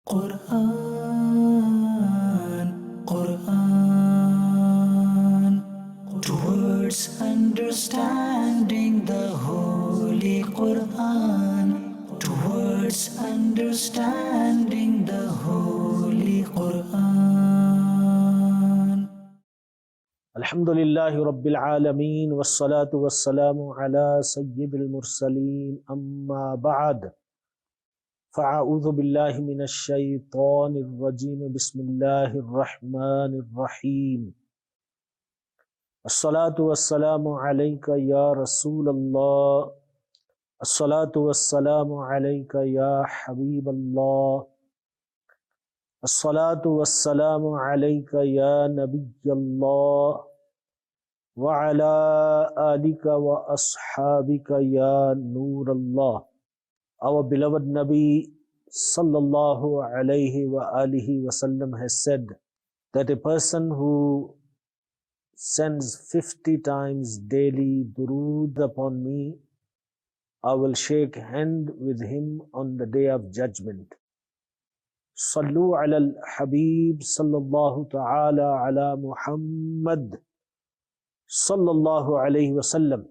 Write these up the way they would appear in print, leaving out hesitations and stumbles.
Quran, Quran, towards understanding the Holy Quran, towards understanding the Holy Quran. Alhamdulillahi Rabbil Alameen, wassalatu wassalamu ala Sayyidil Mursaleen, amma ba'd. فأعوذ بالله من الشيطان الرجيم بسم الله الرحمن الرحيم الصلاة والسلام عليك يا رسول الله الصلاة والسلام عليك يا حبيب الله الصلاة والسلام عليك يا نبي الله وعلى آلك وأصحابك يا نور الله. Our beloved Nabi sallallahu alayhi wa alihi wasallam has said that a person who sends 50 times daily durood upon me, I will shake hand with him on the day of judgment. Sallu ala al-Habib sallallahu ta'ala ala Muhammad sallallahu alayhi wasallam.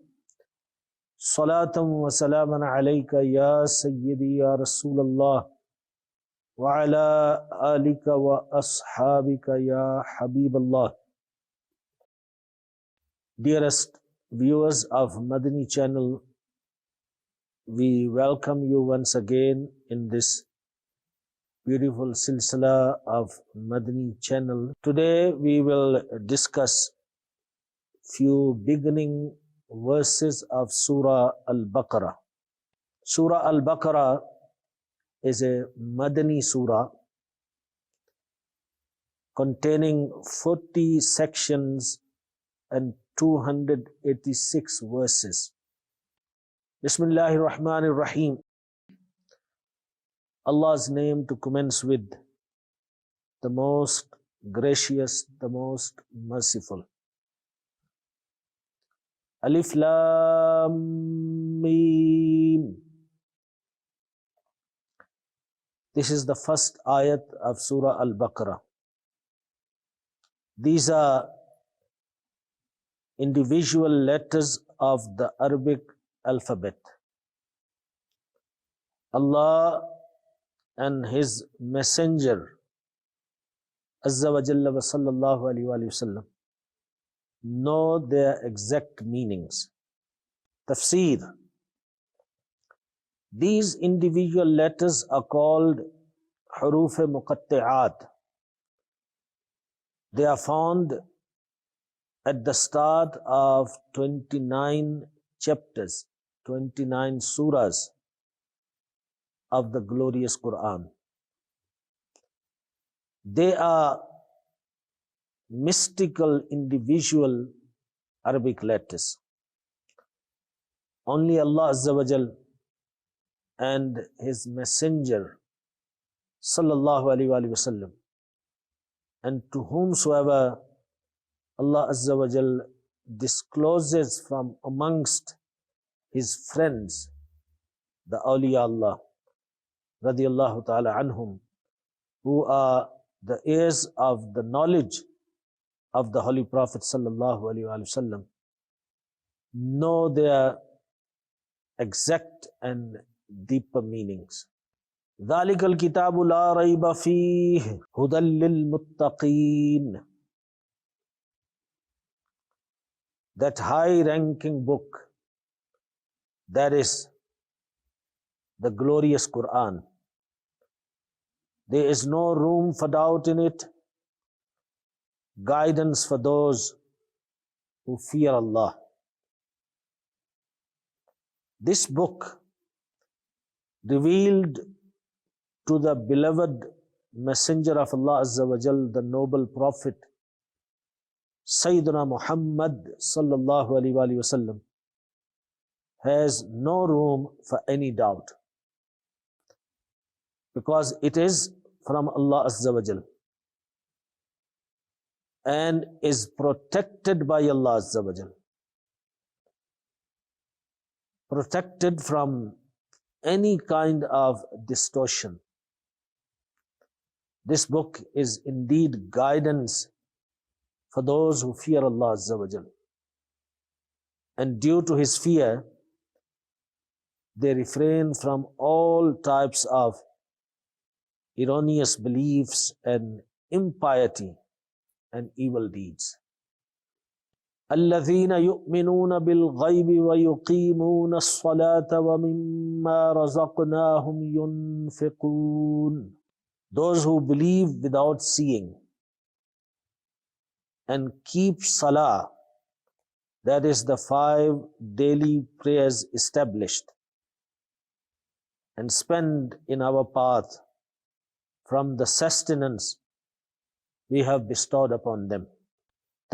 Salatan wa salaman alayka ya Sayyidi ya Rasulallah wa ala alika wa ashabika ya Habiballah. Dearest viewers of Madani Channel, we welcome you once again in this beautiful silsila of Madani Channel. Today we will discuss few beginning verses of Surah AlBaqarah. Surah AlBaqarah is a Madani surah containing 40 sections and 286 verses. Bismillahir Rahmanir Rahim. Allah's name to commence with, the most gracious, the most merciful. Alif Lam Mim. This is the first ayat of Surah Al-Baqarah. These are individual letters of the Arabic alphabet. Allah and His Messenger Azza wa Jalla wa sallallahu alayhi wa sallam know their exact meanings. Tafsir. These individual letters are called huruf muqatti'at. They are found at the start of 29 chapters, 29 surahs of the glorious Quran. They are mystical individual Arabic letters. Only Allah Azza wa Jal and His Messenger sallallahu alaihi wasallam, and to whomsoever Allah Azza wa Jal discloses from amongst His friends, the awliya Allah radiyallahu ta'ala anhum, who are the heirs of the knowledge of the Holy Prophet sallallahu alaihi wasallam, know their exact and deeper meanings. ذَلِكَ الْكِتَابُ لَا رَيْبَ فِيهِ هُدًى لِلْمُتَّقِينَ. That high-ranking book, that is the glorious Quran. There is no room for doubt in it. Guidance for those who fear Allah. This book revealed to the beloved Messenger of Allah Azza wa Jal, the noble Prophet Sayyidina Muhammad sallallahu alaihi wasallam, has no room for any doubt, because it is from Allah Azza wa Jal and is protected by Allah Azza wa Jal, protected from any kind of distortion. This book is indeed guidance for those who fear Allah Azza wa Jal. And due to His fear, they refrain from all types of erroneous beliefs and impiety and evil deeds. الذين يؤمنون بالغيب ويقيمون الصلاة ومما رزقناهم ينفقون. Those who believe without seeing and keep salah, that is the 5 daily prayers established, and spend in our path from the sustenance we have bestowed upon them.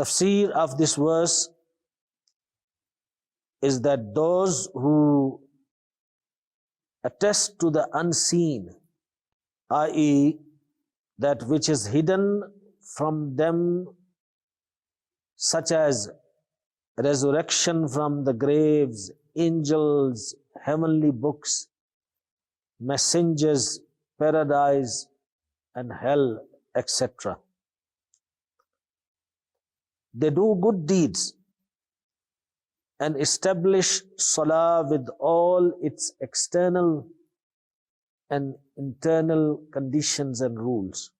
Tafsir of this verse is that those who attest to the unseen, i.e., that which is hidden from them, such as resurrection from the graves, angels, heavenly books, messengers, paradise, and hell, etc. They do good deeds and establish salah with all its external and internal conditions and rules.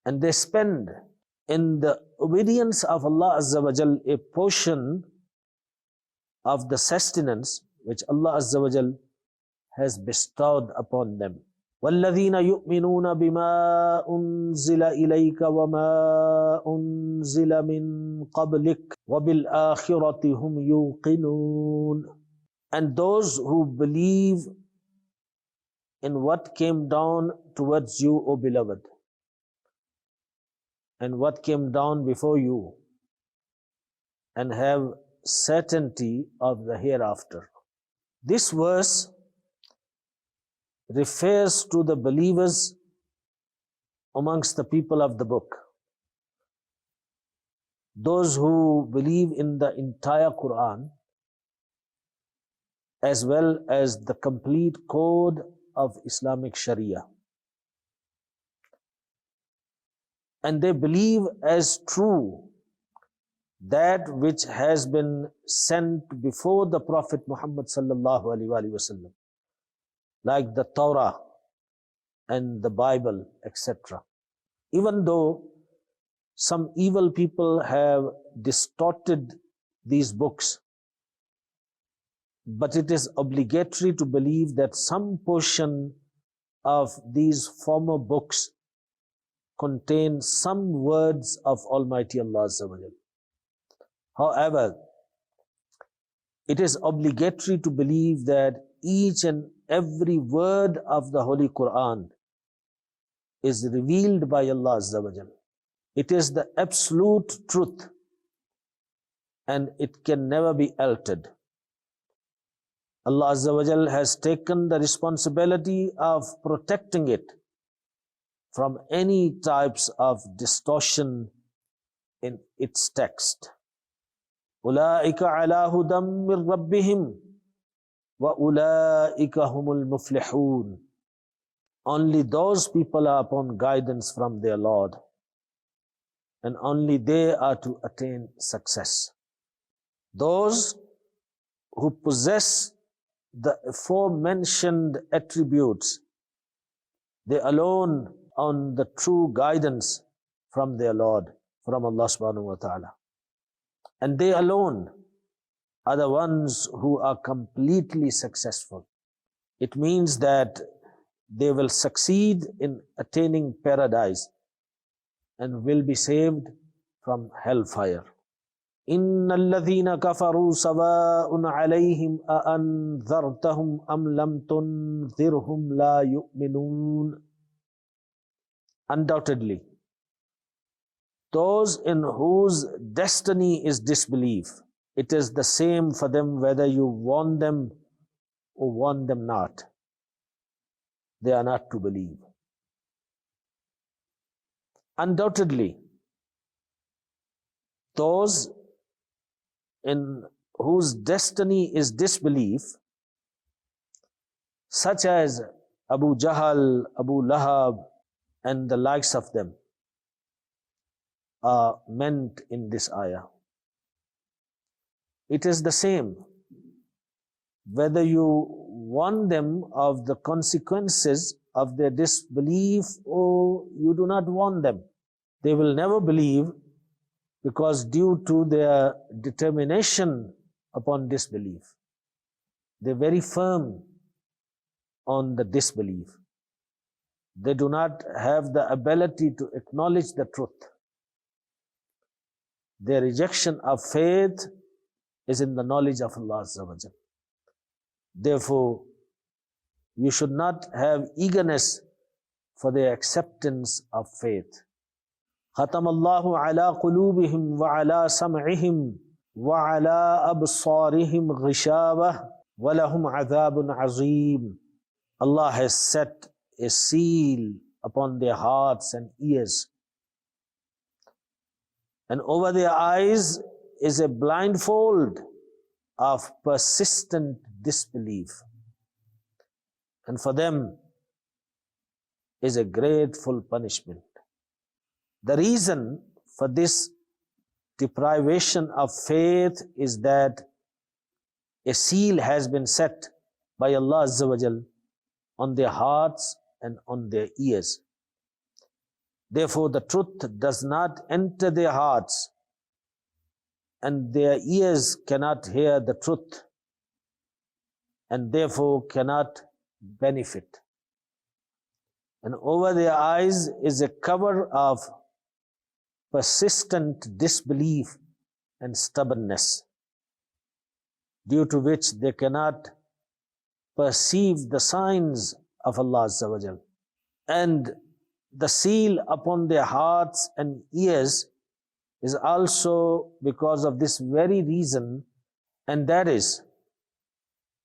And they spend in the obedience of Allah Azza wa Jal a portion of the sustenance which Allah Azza wa Jal has bestowed upon them. وَالَّذِينَ يُؤْمِنُونَ بِمَا أُنزِلَ إِلَيْكَ وَمَا أُنزِلَ مِن قَبْلِكَ وَبِالْآخِرَةِ هُمْ يُوقِنُونَ. And those who believe in what came down towards you, O beloved, and what came down before you, and have certainty of the hereafter. This verse refers to the believers amongst the people of the book, those who believe in the entire Quran, as well as the complete code of Islamic Sharia. And they believe as true that which has been sent before the Prophet Muhammad sallallahu alaihi wasallam, like the Torah and the Bible, etc. Even though some evil people have distorted these books, but it is obligatory to believe that some portion of these former books contain some words of Almighty Allah Azza wa Jal. However, it is obligatory to believe that each and every word of the Holy Quran is revealed by Allah Azza wa Jal. It is the absolute truth and it can never be altered. Allah Azza wa Jal has taken the responsibility of protecting it from any types of distortion in its text. أُولَٰئِكَ عَلَىٰ هُدًى مِّن رَبِّهِمْ وَأُولَٰئِكَ هُمُ الْمُفْلِحُونَ. Only those people are upon guidance from their Lord, and only they are to attain success. Those who possess the aforementioned attributes, they alone on the true guidance from their Lord, from Allah subhanahu wa ta'ala. And they alone are the ones who are completely successful. It means that they will succeed in attaining paradise and will be saved from hellfire. إِنَّ الَّذِينَ كَفَرُوا سَوَاءٌ عَلَيْهِمْ أَأَنذَرْتَهُمْ أَمْ لَمْ تُنذِرْهُمْ لَا يُؤْمِنُونَ. Undoubtedly, those in whose destiny is disbelief, it is the same for them whether you warn them or warn them not. They are not to believe. Undoubtedly, those in whose destiny is disbelief, such as Abu Jahl, Abu Lahab, and the likes of them are meant in this ayah. It is the same whether you warn them of the consequences of their disbelief or you do not warn them. They will never believe because due to their determination upon disbelief. They're very firm on the disbelief. They do not have the ability to acknowledge the truth. Their rejection of faith is in the knowledge of Allah Azza wa Jal. Therefore, you should not have eagerness for their acceptance of faith. ختم الله على قلوبهم وعلى سمعهم وعلى أبصارهم غشاوة وَلَهُمْ عَذَابٌ عَظِيمٌ. Allah has set a seal upon their hearts and ears. And over their eyes is a blindfold of persistent disbelief. And for them is a grateful punishment. The reason for this deprivation of faith is that a seal has been set by Allah Azza wa Jal on their hearts and on their ears. Therefore, the truth does not enter their hearts, and their ears cannot hear the truth, and therefore cannot benefit. And over their eyes is a cover of persistent disbelief and stubbornness, due to which they cannot perceive the signs of Allah Azza wa Jal. And the seal upon their hearts and ears is also because of this very reason, and that is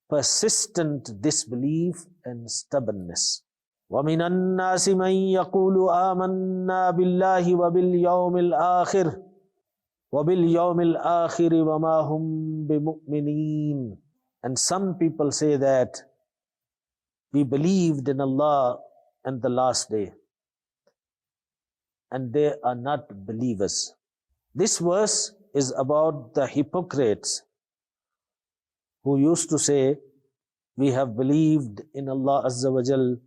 persistent disbelief and stubbornness. وَمِنَ النَّاسِ مَن يَقُولُ آمَنَّا بِاللَّهِ وَبِالْيَوْمِ الْآخِرِ وَمَا هُمْ بِمُؤْمِنِينَ. And some people say that we believed in Allah and the last day, and they are not believers. This verse is about the hypocrites who used to say, we have believed in Allah Azza wa Jal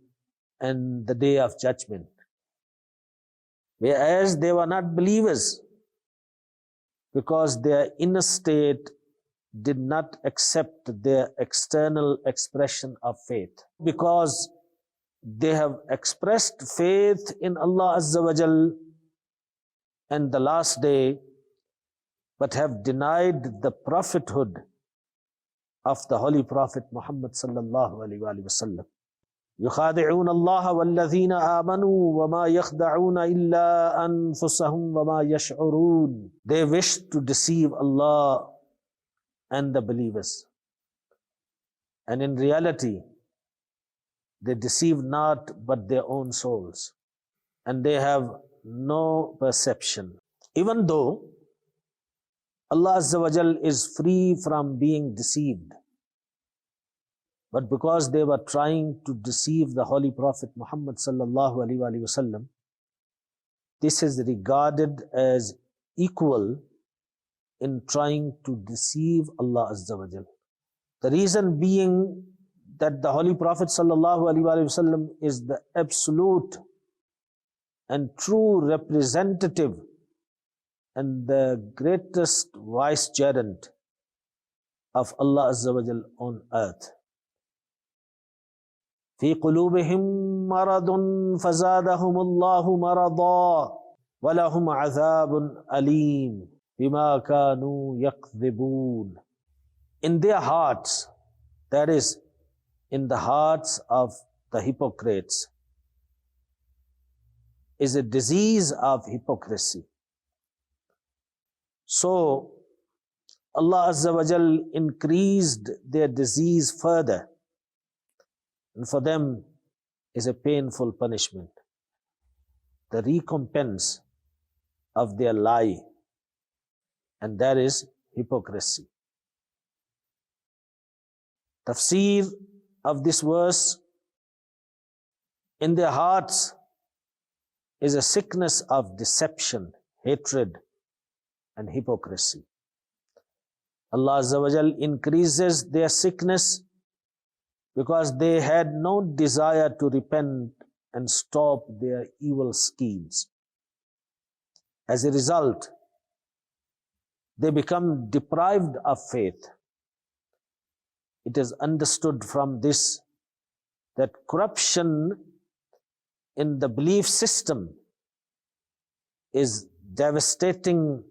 and the day of judgment, whereas they were not believers because their inner state did not accept their external expression of faith. Because they have expressed faith in Allah Azza wa Jal and the last day, but have denied the prophethood of the Holy Prophet Muhammad sallallahu alaihi wasallam. يُخَادِعُونَ اللَّهَ وَالَّذِينَ آمَنُوا وَمَا يَخْدَعُونَ إِلَّا أَنفُسَهُمْ وَمَا يَشْعُرُونَ. They wish to deceive Allah and the believers, and in reality they deceive not but their own souls, and they have no perception. Even though Allah Azza wa Jal is free from being deceived, but because they were trying to deceive the Holy Prophet Muhammad sallallahu alaihi wasallam, this is regarded as equal in trying to deceive Allah Azza wa Jal. The reason being that the Holy Prophet sallallahu alaihi wasallam is the absolute and true representative and the greatest vicegerent of Allah Azza wa Jal on earth. في قلوبهم مرض فزادهم الله مرضا ولهم عذاب أليم بما كانوا يكذبون. In their hearts, that is, in the hearts of the hypocrites, is a disease of hypocrisy. So Allah Azza wa Jal increased their disease further, and for them is a painful punishment, the recompense of their lie, and that is hypocrisy. Tafsir of this verse In their hearts is a sickness of deception, hatred, and hypocrisy. Allah Azza wa Jal increases their sickness because they had no desire to repent and stop their evil schemes. As a result, they become deprived of faith. It is understood from this that corruption in the belief system is devastating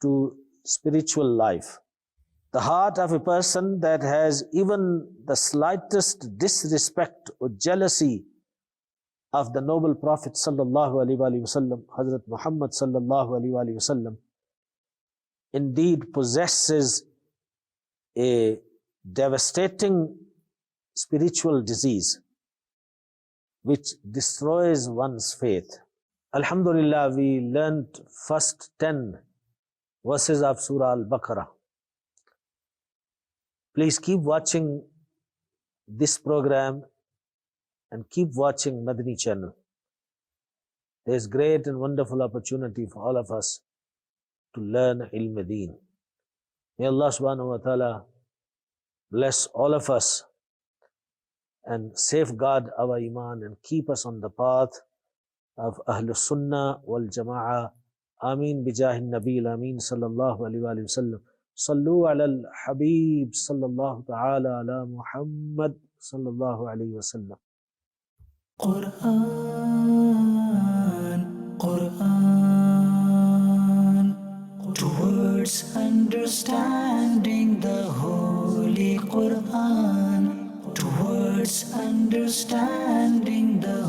to spiritual life. The heart of a person that has even the slightest disrespect or jealousy of the noble Prophet sallallahu alaihi wasallam, Hazrat Muhammad sallallahu alaihi wasallam, indeed possesses a devastating spiritual disease which destroys one's faith. Alhamdulillah, we learned first 10 verses of Surah AlBaqarah. Please keep watching this program and keep watching Madani Channel. There is great and wonderful opportunity for all of us to learn ilm deen. May Allah subhanahu wa ta'ala bless all of us and safeguard our iman and keep us on the path of Ahlus Sunnah wal Jama'ah. Ameen bijahin Nabil Ameen sallallahu alayhi wa sallam. Sallu ala al-Habib sallallahu ta'ala ala Muhammad sallallahu alayhi wa sallam. Quran, Quran, towards understanding the Holy Quran, towards understanding the